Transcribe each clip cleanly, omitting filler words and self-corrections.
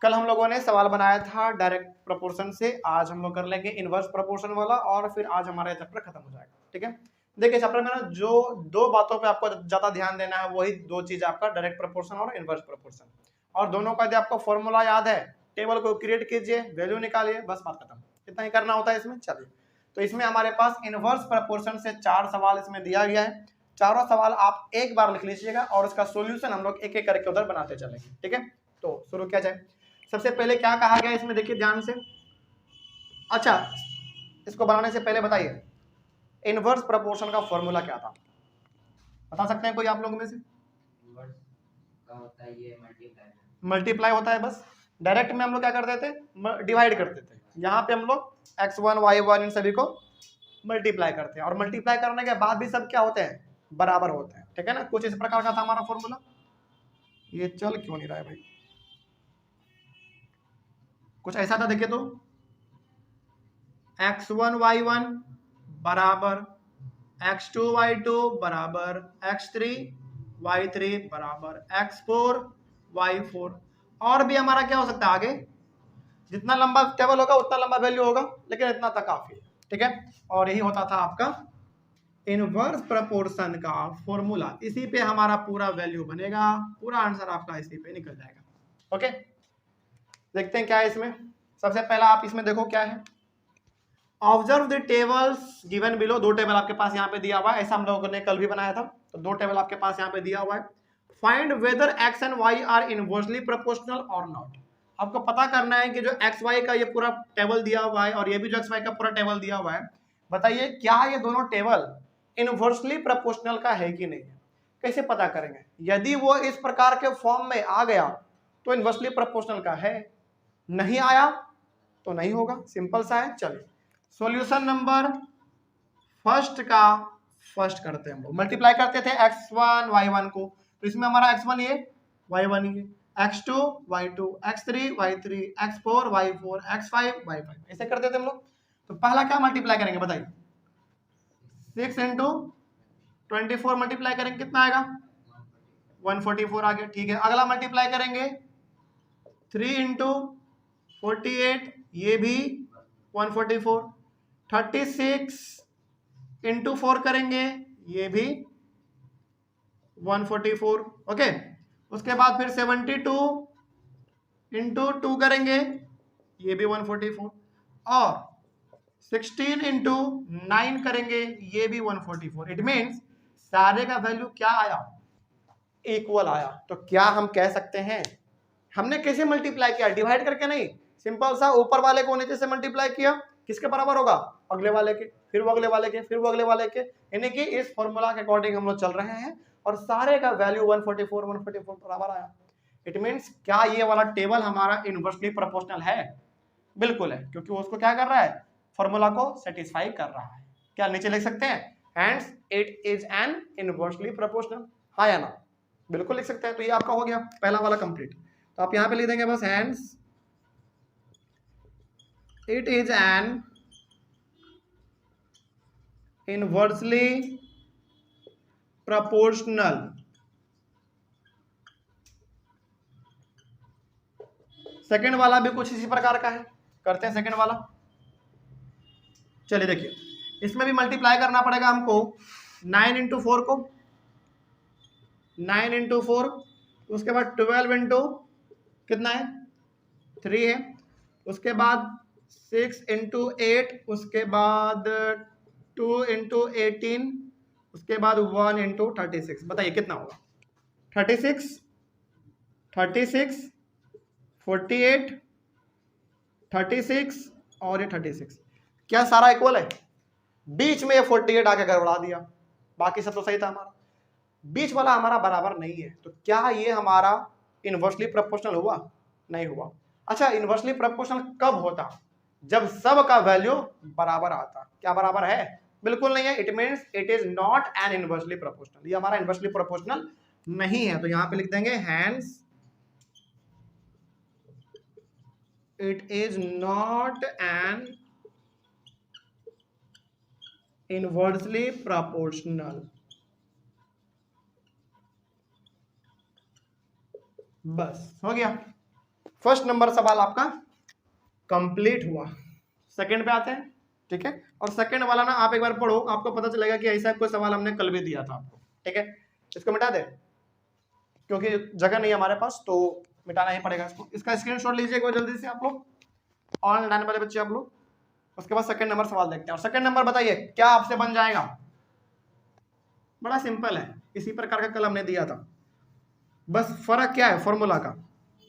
कल हम लोगों ने सवाल बनाया था डायरेक्ट प्रोपोर्शन से, आज हम लोग कर लेंगे इनवर्स प्रोपोर्शन वाला और फिर आज हमारा चैप्टर खत्म हो जाएगा। ठीक है, देखिए चैप्टर में ना जो दो बातों पे आपको ज्यादा ध्यान देना है वही दो चीज आपका डायरेक्ट प्रोपोर्शन और इनवर्स प्रोपोर्शन, और दोनों का यदि आपको फॉर्मूला याद है टेबल को क्रिएट कीजिए, वैल्यू निकालिए, बस बात खत्म। इतना ही करना होता है इसमें। चलिए, तो इसमें हमारे पास इनवर्स प्रोपोर्शन से 4 सवाल इसमें दिया गया है। चारों सवाल आप एक बार लिख लीजिएगा और उसका सॉल्यूशन हम लोग एक एक करके उधर बनाते चलेंगे। ठीक है, तो शुरू किया जाए। सबसे पहले क्या कहा गया इसमें, देखिए ध्यान से। अच्छा, इसको बनाने से पहले बताइए इनवर्स प्रोपोर्शन का फॉर्मूला क्या था, बता सकते हैं कोई आप लोगों में से? मल्टीप्लाई होता है बस। डायरेक्ट में हम लोग क्या करते थे, डिवाइड करते थे। यहाँ पे हम लोग x1 y1 इन सभी को मल्टीप्लाई करते हैं, और मल्टीप्लाई करने के बाद भी सब क्या होते हैं, बराबर होते हैं। ठीक है ना, कुछ इस प्रकार का था हमारा फॉर्मूला। ये चल क्यों नहीं रहा है भाई, कुछ ऐसा था, देखिए तो x1 y1 बराबर x2 y2 बराबर x3 y3 बराबर x4 y4। और भी हमारा क्या हो सकता है, आगे जितना लंबा टेबल होगा उतना लंबा वैल्यू होगा, लेकिन इतना तक काफी है। ठीक है, और यही होता था आपका इनवर्स प्रोपोर्शन का फॉर्मूला। इसी पे हमारा पूरा वैल्यू बनेगा, पूरा आंसर आपका इसी पे निकल जाएगा। ओके, देखते हैं क्या है इसमें। सबसे पहला आप इसमें देखो क्या है, observe the tables given below. दो टेबल आपके पास यहाँ पे दिया हुआ है, ऐसा हम लोगों ने कल भी बनाया था। तो दो टेबल आपके पास यहाँ पे दिया हुआ है। Find whether X and Y are inversely proportional और नॉट। आपको पता करना है कि जो एक्स वाई का ये पूरा टेबल दिया हुआ है और ये भी जो एक्स वाई का पूरा टेबल दिया हुआ है, बताइए क्या ये दोनों टेबल इनवर्सली प्रोपोर्शनल का है कि नहीं है। कैसे पता करेंगे, यदि वो इस प्रकार के फॉर्म में आ गया तो इनवर्सली प्रोपोर्शनल का है, नहीं आया तो नहीं होगा, सिंपल सा है। चलिए सॉल्यूशन नंबर फर्स्ट का फर्स्ट करते हैं हम लोग। मल्टीप्लाई करते थे x1 y1 को, तो इसमें हमारा x1 ये y1 ये, x2 y2 x3 y3 x4 y4 x5 y5, ऐसे करते थे हम लोग। तो पहला क्या मल्टीप्लाई करेंगे बताइए, 6 इंटू 24 मल्टीप्लाई करेंगे, कितना आएगा 144 आ गया। ठीक है, अगला मल्टीप्लाई करेंगे 3 इंटू 48, ये भी 144। 36 इंटू 4 करेंगे, ये भी 144। ओके, उसके बाद फिर 72 इंटू 2 करेंगे, ये भी 144, और 16 इंटू 9 करेंगे, ये भी 144। इट मीन्स सारे का वैल्यू क्या आया, इक्वल आया। तो क्या हम कह सकते हैं, हमने कैसे मल्टीप्लाई किया, डिवाइड करके नहीं, सिंपल सा ऊपर वाले को नीचे से मल्टीप्लाई किया, किसके बराबर होगा, अगले वाले के, फिर वो अगले वाले के, फिर वो अगले वाले के। यानी कि इस फॉर्मूला के अकॉर्डिंग हम लोग चल रहे हैं और सारे का वैल्यू 144 बराबर आया। इट मीन्स क्या ये वाला टेबल हमारा इनवर्सली प्रोपोर्शनल है, बिल्कुल है, क्योंकि वो उसको क्या कर रहा है, फॉर्मूला को सेटिस्फाई कर रहा है। क्या नीचे लिख सकते हैं, hence it is an inversely proportional, हाँ या ना, बिल्कुल लिख सकते हैं। तो ये आपका हो गया पहला वाला कंप्लीट। तो आप यहां पे लिख देंगे बस, hence it is an inversely proportional second वाला भी कुछ इसी प्रकार का है, करते हैं सेकेंड वाला। चलिए देखिए, इसमें भी मल्टीप्लाई करना पड़ेगा हमको 9 इंटू 4 को, 9 इंटू 4, उसके बाद 12 इंटू कितना है 3 है, उसके बाद 6 इंटू 8, उसके बाद 2 इंटू 18, उसके बाद 1 इंटू 36। बताइए कितना होगा, 36 36 48 36 और ये 36, क्या सारा इक्वल है? बीच में ये 48 आके गड़बड़ा दिया, बाकी सब तो सही था हमारा, बीच वाला हमारा बराबर नहीं है। तो क्या ये हमारा इनवर्सली प्रोपोर्शनल हुआ? नहीं हुआ। अच्छा, इनवर्सली प्रोपोर्शनल कब होता? जब सब का वैल्यू बराबर आता। क्या बराबर है? बिल्कुल नहीं है। It means it is not an inversely proportional, ये हमारा इनवर्सली प्रोपोर्शनल नहीं है। तो यहां पे लिख देंगे hence it is not an inversely proportional. बस हो गया। फर्स्ट नंबर सवाल आपका कंप्लीट हुआ। सेकंड पे आते हैं, ठीक है। और सेकंड वाला ना आप एक बार पढ़ो, आपको पता चलेगा कि ऐसा कोई सवाल हमने कल भी दिया था आपको, ठीक है। इसको मिटा दे क्योंकि जगह नहीं है हमारे पास, तो मिटाना ही पड़ेगा इसको। इसका स्क्रीनशॉट लीजिए एक बार जल्दी से आप लोग, ऑनलाइन वाले बच्चे आप लोग। उसके बाद सेकंड नंबर सवाल देखते हैं। और सेकंड नंबर बताइए क्या आपसे बन जाएगा। बड़ा सिंपल है, इसी प्रकार का कल हमने दिया था, बस फर्क क्या है फॉर्मूला का,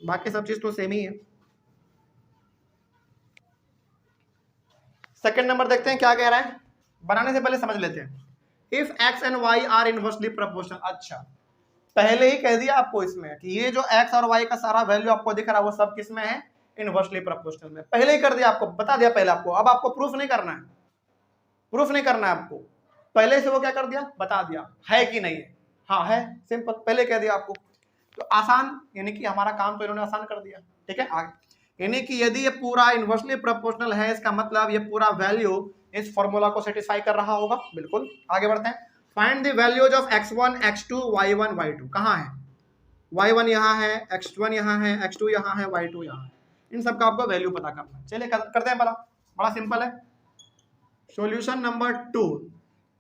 बाकी सब चीज तो सेम ही है। सेकंड नंबर देखते हैं क्या कह रहा है, बनाने से पहले समझ लेते हैं। If X and Y are inversely proportional. अच्छा, पहले ही कह दिया आपको इसमें कि ये जो एक्स और वाई का सारा वैल्यू आपको दिख रहा है वो सब किस में है, इनवर्सली प्रोपोर्शनल में। पहले ही कर दिया आपको, बता दिया पहले आपको। अब आपको प्रूफ नहीं करना है, प्रूफ नहीं करना है आपको, पहले से वो क्या कर दिया, बता दिया है कि नहीं है। हाँ है, सिंपल, पहले कह दिया आपको। तो आसान, यानी कि हमारा काम तो इन्होंने आसान कर दिया, ठीक है। आगे यानी कि यदि ये पूरा इनवर्सली प्रोपोर्शनल है, इसका मतलब ये पूरा वैल्यू इस फॉर्मूला को सेटिस्फाई कर रहा होगा। बिल्कुल, आगे बढ़ते हैं। Find the values of x1 x2 y1 y2। कहाँ है, y1 यहाँ है, x1 यहाँ है, x2 यहाँ है, y2 यहाँ है। इन सब का आपको वैल्यू पता करना है। चलिए करते हैं, बड़ा सिंपल है। सॉल्यूशन नंबर 2,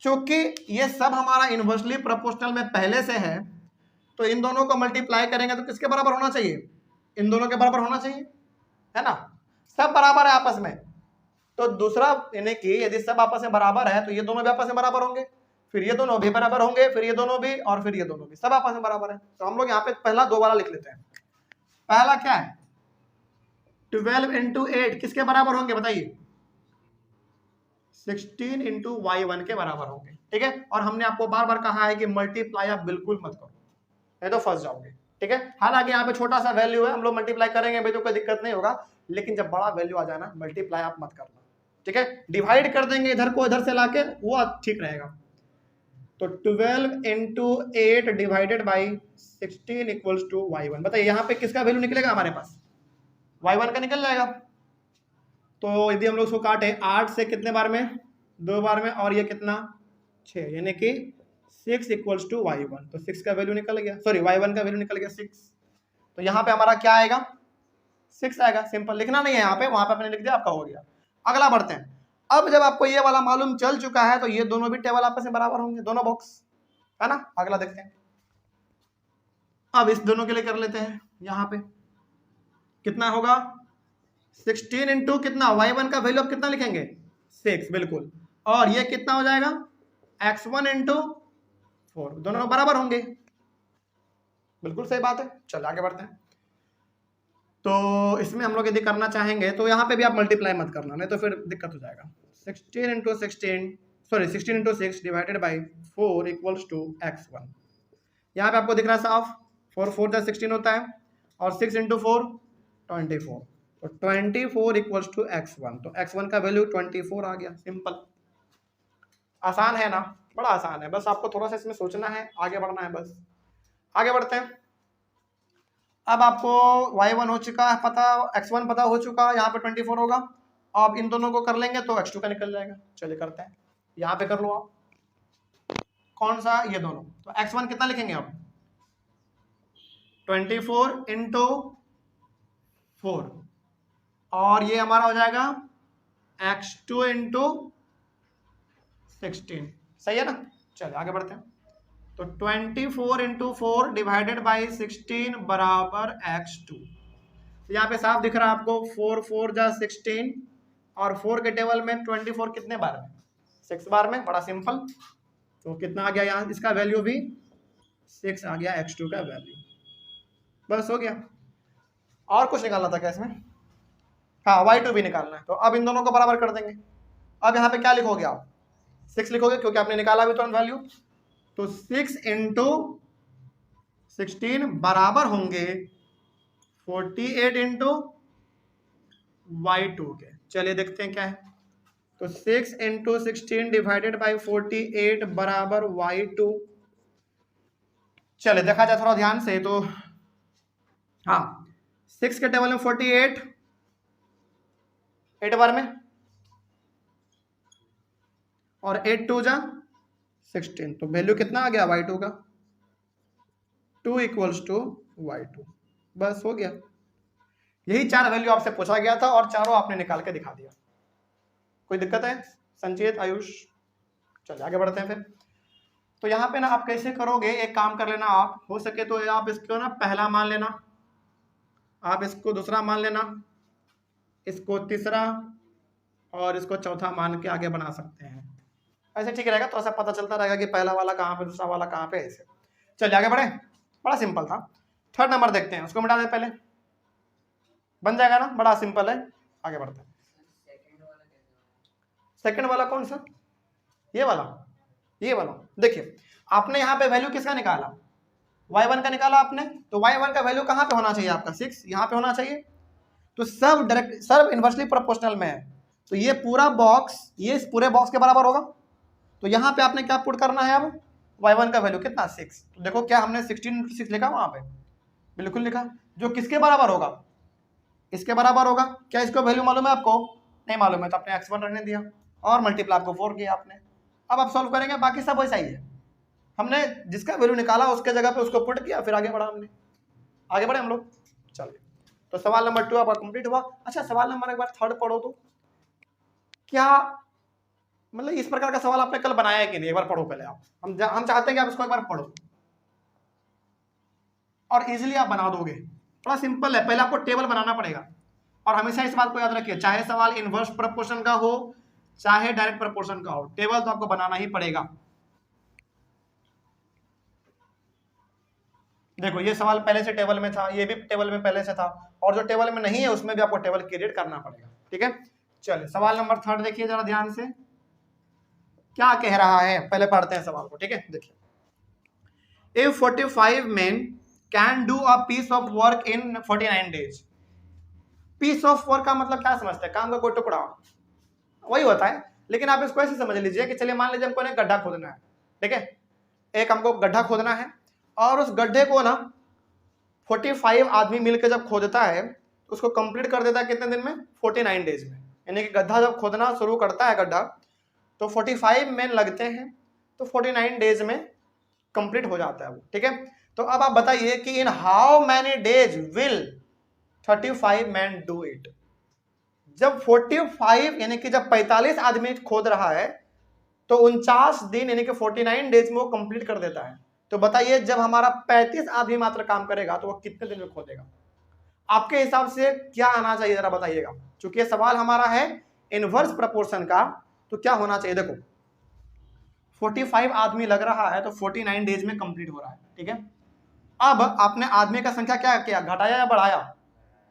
क्योंकि ये सब हमारा इनवर्सली प्रोपोर्शनल में पहले से है, तो इन दोनों को मल्टीप्लाई करेंगे तो किसके बराबर होना चाहिए, इन दोनों के बराबर होना चाहिए, है ना। सब बराबर है आपस में, तो दूसरा यानी कि यदि सब आपस में बराबर है तो ये दोनों भी आपस में बराबर होंगे, फिर ये दोनों भी बराबर होंगे, फिर ये दोनों भी, और फिर ये दोनों भी, सब आपस में बराबर है। तो हम लोग यहाँ पे पहला दो वाला लिख लेते हैं। पहला क्या है, 12 इंटू 8 किसके बराबर होंगे बताइए, 16 इंटू y1 के बराबर होंगे, ठीक है। और हमने आपको बार बार कहा है कि मल्टीप्लाई आप बिल्कुल मत करो, नहीं तो फंस जाओगे, ठीक है। हालांकि यहाँ पे छोटा सा वैल्यू है, हम लोग मल्टीप्लाई करेंगे भाई तो कोई दिक्कत नहीं होगा, लेकिन जब बड़ा वैल्यू आ जाना मल्टीप्लाई आप मत करना, ठीक है। डिवाइड कर देंगे इधर को इधर से लाके, वो ठीक रहेगा। तो 12 into 8 divided by 16 equals to y1। बताइए यहाँ पे किसका वैल्यू निकलेगा हमारे पास, y1 का निकल जाएगा। तो यदि हम लोग उसको काटे 8 से कितने बार में, 2 बार में, और ये कितना 6, यानी कि 6 इक्वल्स टू y1। तो 6 का वैल्यू निकल गया, सॉरी y1 का वैल्यू निकल गया 6। तो यहाँ पे हमारा क्या आएगा, 6 आएगा। सिंपल, लिखना नहीं है यहाँ पे, वहां पे आपने लिख दिया, आपका हो गया। अगला बढ़ते हैं। अब जब आपको ये वाला मालूम चल चुका है तो ये दोनों भी टेबल आपस में बराबर होंगे, दोनों बॉक्स, है ना। अगला देखते हैं। अब इस दोनों के लिए कर लेते हैं। यहाँ पे कितना होगा, 16 इंटू कितना, y1 का वैल्यू आप कितना लिखेंगे, 6, बिल्कुल। और ये कितना हो जाएगा, x1 इंटू 4, दोनों बराबर होंगे, बिल्कुल सही बात है। चल आगे बढ़ते हैं। तो इसमें हम लोग यदि करना चाहेंगे तो यहाँ पे भी आप मल्टीप्लाई मत करना, नहीं तो फिर दिक्कत हो जाएगा। 16 into 16, sorry 16 into 6 divided by 4 equals to x1। यहाँ पे आपको दिख रहा है साफ, 4 4 16 होता है, और 6 इंटू 4 24, तो 24 इक्वल्स टू x1। तो x1 का वैल्यू 24 आ गया। सिंपल, आसान है ना, बड़ा आसान है, बस आपको थोड़ा सा इसमें सोचना है, आगे बढ़ना है बस। आगे बढ़ते हैं। अब आपको y1 हो चुका है पता, x1 पता हो चुका, यहाँ पे 24 होगा। अब इन दोनों को कर लेंगे तो x2 का निकल जाएगा। चलिए करते हैं, यहाँ पे कर लो आप, कौन सा, ये दोनों। तो x1 कितना लिखेंगे आप, 24 इंटू 4, और ये हमारा हो जाएगा x2 इंटू 16, सही है ना। चलिए आगे बढ़ते हैं। तो 24 इंटू 4 डिवाइडेड बाई 16 बराबर x2। यहाँ पे साफ दिख रहा है आपको, 4 4 जा 16, और 4 के टेबल में 24 कितने बार में, 6 बार में। बड़ा सिंपल, तो कितना आ गया यहाँ, इसका वैल्यू भी 6 आ गया, x2 का वैल्यू। बस हो गया। और कुछ निकालना था क्या इसमें, हाँ y2 भी निकालना है। तो अब इन दोनों को बराबर कर देंगे। अब यहाँ पे क्या लिखोगे आप, 6 लिखोगे, क्योंकि आपने निकाला भी तो वैल्यू। तो 6 इंटू 16 बराबर होंगे 48 इंटू y2 के। चलिए देखते हैं क्या है। तो 6 इंटू 16 डिवाइडेड बाई 48 बराबर y2। चलिए देखा जाए थोड़ा ध्यान से, तो हाँ 6 के टेबल में 48, 8 बार में, और 8 2 जा 16, तो वैल्यू कितना आ गया y2 का, 2 इक्वल्स टू y2। बस हो गया। यही 4 वैल्यू आपसे पूछा गया था और चारों आपने निकाल के दिखा दिया। कोई दिक्कत है संचेत, आयुष? चलिए आगे बढ़ते हैं फिर। तो यहाँ पे ना आप कैसे करोगे, एक काम कर लेना आप, हो सके तो आप इसको ना पहला मान लेना, आप इसको दूसरा मान लेना, इसको तीसरा और इसको चौथा मान के आगे बना सकते हैं। ऐसे ठीक रहेगा, तो ऐसा पता चलता रहेगा कि पहला वाला कहाँ पे, दूसरा वाला कहाँ पे, ऐसे। चलिए आगे बढ़े, बड़ा सिंपल था। थर्ड नंबर देखते हैं, उसको मिटा दें पहले, बन जाएगा ना, बड़ा सिंपल है। आगे बढ़ते हैं। सेकंड वाला कौन सा? ये वाला, ये वाला। देखिए आपने यहाँ पे वैल्यू किसका निकाला, y1 का निकाला आपने, तो y1 का वैल्यू कहाँ पे होना चाहिए आपका, 6 यहाँ पे होना चाहिए। तो सब डायरेक्ट, सब इनवर्सली प्रोपोर्शनल में है, तो ये पूरा बॉक्स ये इस पूरे बॉक्स के बराबर होगा। तो यहाँ पे आपने क्या पुट करना है अब, y1 का वैल्यू कितना, 6। तो देखो क्या हमने 16 × 6 लिखा वहां पे, बिल्कुल लिखा, जो किसके बराबर होगा, इसके बराबर होगा। क्या इसको वैल्यू मालूम है आपको? नहीं मालूम है, तो आपने x1 रखने दिया और मल्टीप्लाई आपको 4 किया आपने। अब आप सॉल्व करेंगे, बाकी सब वैसा ही है, हमने जिसका वैल्यू निकाला उसके जगह पे उसको पुट किया, फिर आगे बढ़ा हमने, आगे बढ़े हम लोग। चलिए, तो सवाल नंबर 2 आपका कंप्लीट हुआ। अच्छा सवाल नंबर एक बार थर्ड पढ़ो तो, क्या मतलब इस प्रकार का सवाल आपने कल बनाया है कि नहीं, एक बार पढ़ो पहले आप, हम चाहते हैं कि आप इसको एक बार पढ़ो और इजीली आप बना दोगे। बड़ा सिंपल है, पहले आपको टेबल बनाना पड़ेगा, और हमेशा इस बात को याद रखिए, चाहे सवाल इनवर्स प्रोपोर्शन का हो चाहे डायरेक्ट प्रोपोर्शन का हो, टेबल तो आपको बनाना ही पड़ेगा। देखो ये सवाल पहले से टेबल में था, ये भी टेबल में पहले से था, और जो टेबल में नहीं है उसमें भी आपको टेबल क्रिएट करना पड़ेगा। ठीक है, चलिए सवाल नंबर 3 देखिए जरा ध्यान से, क्या कह रहा है, पहले पढ़ते हैं सवाल को। ठीक है, देखिए, if 45 men can do a piece of work in 49 days। Piece of work का मतलब क्या समझते हैं, काम का कोई टुकड़ा, वही होता है, लेकिन आप इसको ऐसे समझ लीजिए कि चलिए मान लीजिए हमको एक गड्ढा खोदना है। ठीक है, एक हमको गड्ढा खोदना है, और उस गड्ढे को ना 45 आदमी मिलकर जब खोदता है तो उसको कंप्लीट कर देता है कितने दिन में, 49 डेज में। यानी कि गड्ढा जब खोदना शुरू करता है गड्ढा, तो 45 मेन लगते हैं, तो 49 डेज में कंप्लीट हो जाता है वो। ठीक है, तो अब आप बताइए कि in how many days will 35 man do it. जब 45 यानी कि जब 45 आदमी खोद रहा है तो 49 दिन यानी कि 49 डेज में वो कंप्लीट कर देता है। तो बताइए जब हमारा 35 आदमी मात्र काम करेगा तो वो कितने दिन में खोदेगा? आपके हिसाब से क्या आना चाहिए जरा बताइएगा, क्योंकि ये सवाल हमारा है इनवर्स प्रोपोर्शन का, तो क्या होना चाहिए। देखो 45 आदमी लग रहा है तो 49 डेज में कंप्लीट हो रहा है। ठीक है, अब आपने आदमी का संख्या क्या किया, घटाया या बढ़ाया,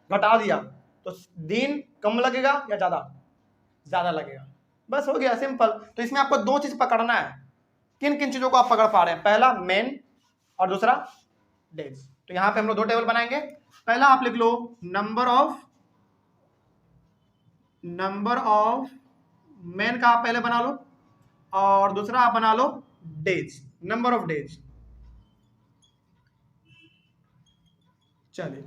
घटा दिया, तो दिन कम लगेगा या ज्यादा, ज्यादा लगेगा, बस हो गया, सिंपल। तो इसमें आपको दो चीज पकड़ना है, किन किन चीजों को आप पकड़ पा रहे हैं, पहला मेन और दूसरा डेज। तो यहां पे हम लोग दो टेबल बनाएंगे, पहला आप लिख लो नंबर ऑफ मेन का आप पहले बना लो, और दूसरा आप बना लो डेज, नंबर ऑफ डेज। चलिए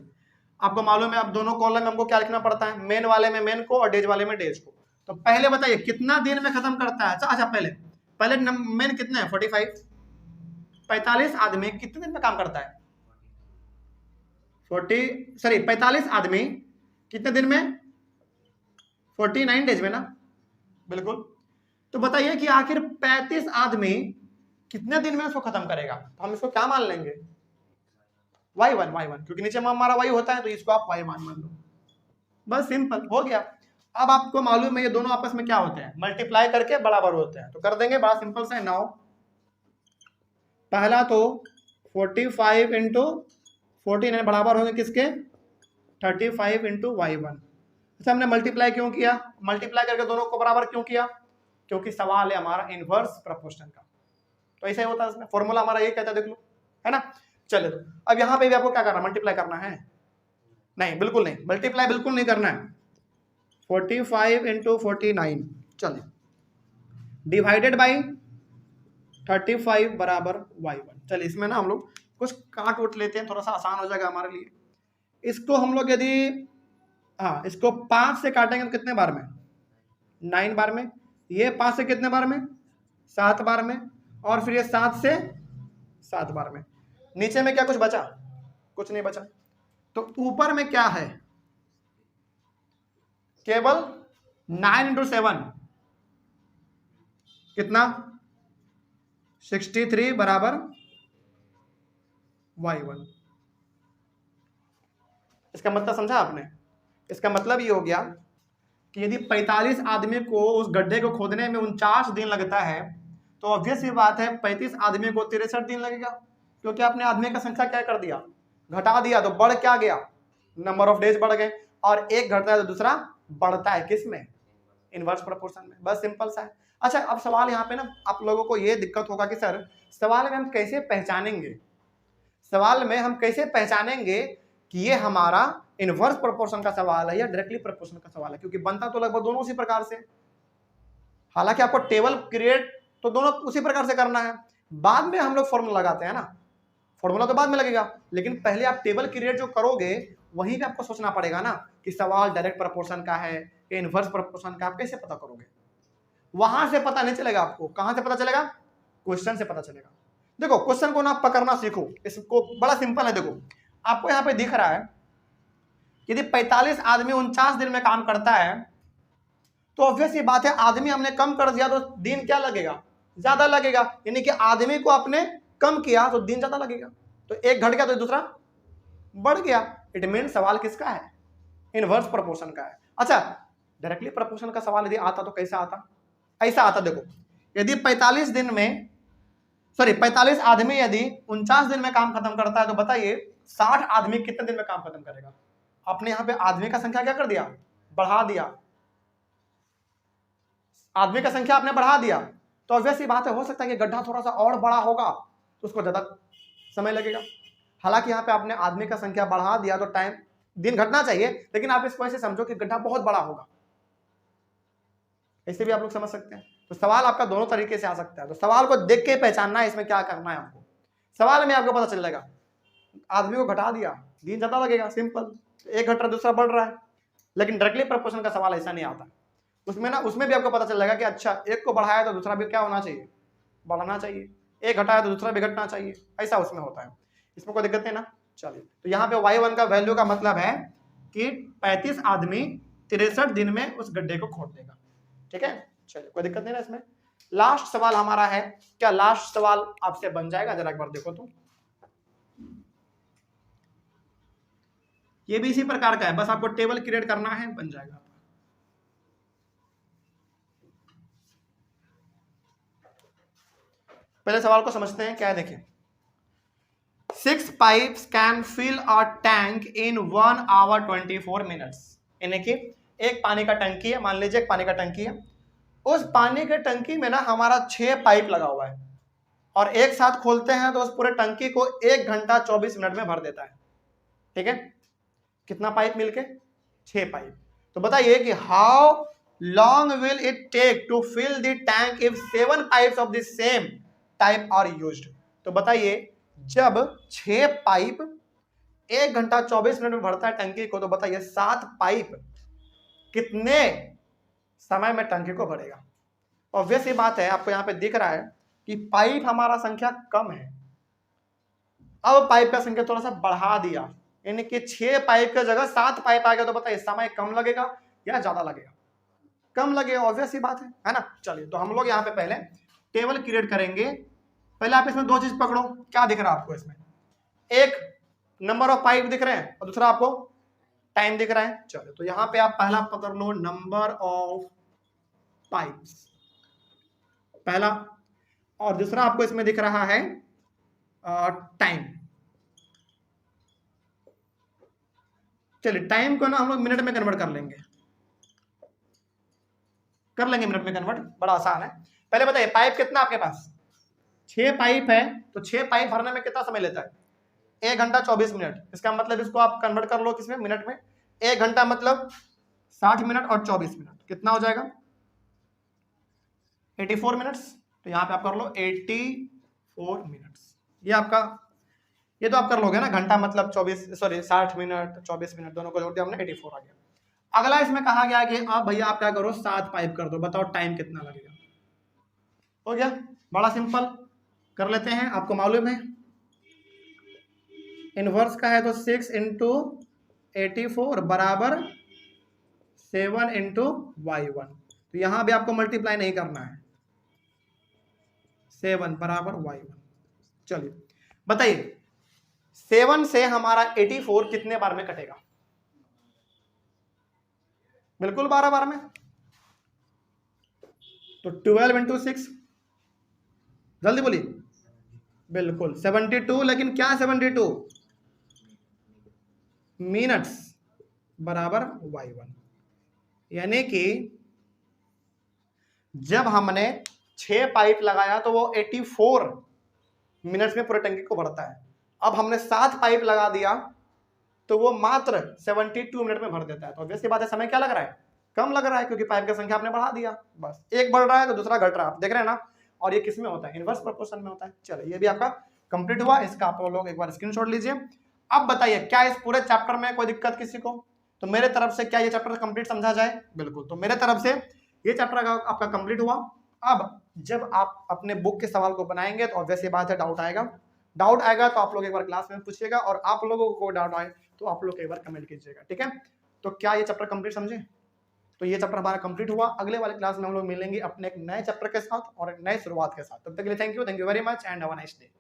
आपको मालूम है अब दोनों कॉलम में हमको क्या लिखना पड़ता है, मेन वाले में मेन को और डेज वाले में डेज को। तो पहले बताइए कितना दिन में खत्म करता है। अच्छा पहले मेन कितना है, 45, 45 आदमी कितने दिन में काम करता है, 45 आदमी कितने दिन में, 49 डेज में ना, बिल्कुल। तो बताइए कि आखिर 35 आदमी कितने दिन में उसको खत्म करेगा, तो हम इसको क्या मान लेंगे, y1, क्योंकि नीचे में हमारा y होता है तो इसको आप y मान लो, बस सिंपल हो गया। अब आपको मालूम है ये दोनों आपस में क्या होते हैं, मल्टीप्लाई करके बराबर होते हैं, तो कर देंगे, बड़ा सिंपल सा है। नाउ पहला तो 45 इंटू 49 बराबर होंगे किसके, 35 इंटू y1। अच्छा हमने मल्टीप्लाई क्यों किया, मल्टीप्लाई करके दोनों को बराबर क्यों किया, क्योंकि सवाल है हमारा इनवर्स प्रोपोर्शन का, तो ऐसा ही होता है इसमें, फॉर्मूला हमारा ये कहता है, देख लो, है ना। चले तो अब यहाँ पे भी आपको क्या करना है, मल्टीप्लाई करना है, नहीं बिल्कुल नहीं, मल्टीप्लाई बिल्कुल नहीं करना है, 45 इंटू 49 चलिए डिवाइडेड बाई 35 बराबर y1। चलिए इसमें ना हम लोग कुछ काट उठ लेते हैं, थोड़ा सा आसान हो जाएगा हमारे लिए। इसको हम लोग यदि इसको 5 से काटेंगे तो कितने बार में, 9 बार में, ये 5 से कितने बार में, 7 बार में, और फिर ये 7 से 7 बार में। नीचे में क्या कुछ बचा, कुछ नहीं बचा, तो ऊपर में क्या है, केवल 9 इंटू 7 कितना 63 बराबर y1। इसका मतलब समझा आपने? इसका मतलब ये हो गया कि यदि 45 आदमी को उस गड्ढे को खोदने में 49 दिन लगता है तो ऑब्वियस ये बात है 35 आदमी को 63 दिन लगेगा, क्योंकि आपने आदमी का संख्या क्या कर दिया, घटा दिया, तो बढ़ क्या गया, नंबर ऑफ डेज बढ़ गए, और एक घटता है तो दूसरा बढ़ता है, किसमें, इनवर्स प्रोपोर्शन में। बस सिंपल सा है। अच्छा, अब सवाल यहाँ पे ना आप लोगों को ये दिक्कत होगा कि सर सवाल में हम कैसे पहचानेंगे, सवाल में हम कैसे पहचानेंगे कि ये हमारा इनवर्स प्रोपोर्शन का सवाल है या डायरेक्टली प्रोपोर्शन का सवाल है, क्योंकि बनता तो लगभग दोनों उसी प्रकार से। हालांकि आपको टेबल क्रिएट तो दोनों उसी प्रकार से करना है, बाद में हम लोग फॉर्मूला लगाते हैं ना, फॉर्मूला तो बाद में लगेगा, लेकिन पहले आप टेबल क्रिएट जो करोगे वहीं पे आपको सोचना पड़ेगा ना कि सवाल डायरेक्ट प्रोपोर्शन का है या इनवर्स प्रोपोर्शन का, आप कैसे पता करोगे? वहां से पता नहीं चलेगा आपको, कहां से पता चलेगा, क्वेश्चन से पता चलेगा। देखो क्वेश्चन को ना पकड़ना सीखो, इसको बड़ा सिंपल है। देखो आपको यहाँ पे दिख रहा है यदि 45 आदमी 49 दिन में काम करता है तो ऑब्वियस ये बात है आदमी हमने कम कर दिया तो दिन क्या लगेगा, ज्यादा लगेगा, यानी कि आदमी को आपने कम किया तो दिन ज्यादा लगेगा, तो एक घट गया तो दूसरा बढ़ गया। इट मीन सवाल किसका है, इनवर्स प्रोपोर्शन का है। अच्छा, डायरेक्टली प्रोपोर्शन का सवाल यदि आता तो कैसा आता, ऐसा आता। देखो यदि 45 दिन में 45 आदमी यदि 49 दिन में काम खत्म करता है तो बताइए 60 आदमी कितने दिन में काम खत्म करेगा? आपने यहाँ पे आदमी का संख्या क्या कर दिया, बढ़ा दिया, आदमी का संख्या आपने बढ़ा दिया, तो ऑब्वियस सी बात है हो सकता है कि गड्ढा थोड़ा सा और बड़ा होगा तो उसको ज्यादा समय लगेगा। हालांकि यहाँ पे आपने आदमी का संख्या बढ़ा दिया तो टाइम दिन घटना चाहिए, लेकिन आप इसको ऐसे समझो कि गड्ढा बहुत बड़ा होगा, ऐसे भी आप लोग समझ सकते हैं। तो सवाल आपका दोनों तरीके से आ सकता है, तो सवाल को देख के पहचानना है इसमें क्या करना है आपको। सवाल में आपको पता चल जाएगा आदमी को घटा दिया दिन ज्यादा लगेगा, सिंपल, एक घट रहा दूसरा बढ़ रहा है। लेकिन डायरेक्टली प्रोपोर्शन का सवाल ऐसा नहीं आता, उसमें ना उसमें भी आपको पता चल जाएगा कि अच्छा एक को बढ़ाया तो दूसरा भी क्या होना चाहिए, बढ़ना चाहिए, एक घटाया तो दूसरा भी घटना चाहिए, ऐसा उसमें होता है। इसमें कोई दिक्कत नहीं ना। चलिए, तो यहाँ पे y1 का वैल्यू का मतलब है कि 35 आदमी 63 दिन में उस गड्ढे को खोद देगा। ठीक है, चलिए कोई दिक्कत नहीं ना इसमें। लास्ट सवाल हमारा है, क्या लास्ट सवाल आपसे बन जाएगा? जरा एक बार देखो तो, ये भी इसी प्रकार का है, बस आपको टेबल क्रिएट करना है, बन जाएगा। पहले सवाल को समझते हैं क्या है, देखिए 6 pipes can fill a tank in 1 hour 24 minutes। यानी कि एक पानी का टंकी है, मान लीजिए एक पानी का टंकी है, उस पानी के टंकी में ना हमारा 6 पाइप लगा हुआ है और एक साथ खोलते हैं तो उस पूरे टंकी को 1 घंटा 24 मिनट में भर देता है। ठीक है, कितना पाइप मिलके, 6 पाइप। तो बताइए कि how long will it take to fill the tank if 7 pipes of the same type are used. तो बताइए जब 6 पाइप 1 घंटा 24 मिनट में भरता है टंकी को, तो बताइए 7 पाइप कितने समय में टंकी को भरेगा? ऑब्वियस ये बात है, आपको यहाँ पे दिख रहा है कि पाइप हमारा संख्या कम है, अब पाइप का संख्या थोड़ा सा बढ़ा दिया, यानी कि 6 पाइप की जगह 7 पाइप आ गया, तो बताइए समय कम लगेगा या ज्यादा लगेगा? कम लगेगा, ऑब्वियस ही बात है ना। चलिए, तो हम लोग यहाँ पे पहले टेबल क्रिएट करेंगे। पहले आप इसमें दो चीज पकड़ो, क्या दिख रहा है आपको इसमें, एक नंबर ऑफ पाइप दिख रहे हैं और दूसरा आपको टाइम दिख रहा है। चलो, तो यहाँ पे आप पहला पकड़ लो नंबर ऑफ पाइप्स, पहला, और दूसरा आपको इसमें दिख रहा है टाइम। चलिए, टाइम को ना हम लोग मिनट में कन्वर्ट कर लेंगे मिनट में कन्वर्ट, बड़ा आसान है। पहले बताइए पाइप कितना आपके पास, 6 पाइप है, तो 6 पाइप भरने में कितना समय लेता है, 1 घंटा 24 मिनट। इसका मतलब इसको आप कन्वर्ट कर लो किसमें, मिनट में। 1 घंटा मतलब 60 मिनट और 24 मिनट कितना हो जाएगा, 84 मिनट्स। तो यहाँ पे आप कर लो 84 मिनट्स। ये आपका, ये तो आप कर लोगे ना, घंटा मतलब 60 मिनट 24 मिनट दोनों को जोड़ दिया हमने, 84 आ गया। अगला इसमें कहा गया कि अब भैया आप क्या करो, 7 पाइप कर दो, बताओ टाइम कितना लगेगा। हो गया, बड़ा सिंपल, कर लेते हैं। आपको मालूम है इनवर्स का है तो 6 × 84 बराबर 7 इंटू y1, तो यहां भी आपको मल्टीप्लाई नहीं करना है, 7 बराबर y1। चलिए बताइए 7 से हमारा 84 कितने बार में कटेगा? बिल्कुल 12 बार में। तो 12 इंटू 6, जल्दी बोलिए। बिल्कुल 72, लेकिन क्या 72 मिनट्स बराबर y1, यानी कि जब हमने 6 पाइप लगाया तो वो 84 मिनट्स में पूरे टंकी को भरता है। अब हमने 7 पाइप लगा दिया तो वो मात्र 72 मिनट में भर देता है। तो ऑब्वियस सी बात है, समय क्या लग रहा है? कम लग रहा है, क्योंकि पाइप की संख्या आपने बढ़ा दिया। बस एक बढ़ रहा है तो दूसरा घट रहा है, आप देख रहे हैं ना। और ये किस में होता है? इनवर्स प्रोपोर्शन में होता है। चलो ये भी आपका कंप्लीट हुआ, इसका आप लोग एक बार स्क्रीनशॉट लीजिए। अब बताइए क्या इस पूरे चैप्टर में कोई दिक्कत किसी को? तो मेरे तरफ से क्या ये चैप्टर कंप्लीट समझा जाए? बिल्कुल, तो मेरे तरफ से ये चैप्टर आपका कंप्लीट हुआ। अब जब आप अपने बुक के सवाल को बनाएंगे तो ऑब्वियस बात है डाउट आएगा। डाउट आएगा तो आप लोग एक बार क्लास में पूछिएगा, और आप लोगों को डाउट आए तो आप लोग एक बार कमेंट कीजिएगा, ठीक है। तो क्या ये चैप्टर कंप्लीट समझे? तो ये चैप्टर हमारा कंप्लीट हुआ। अगले वाले क्लास में हम लोग मिलेंगे अपने एक नए चैप्टर के साथ और एक नए शुरुआत के साथ। तब तक के लिए thank you very much and have a nice day.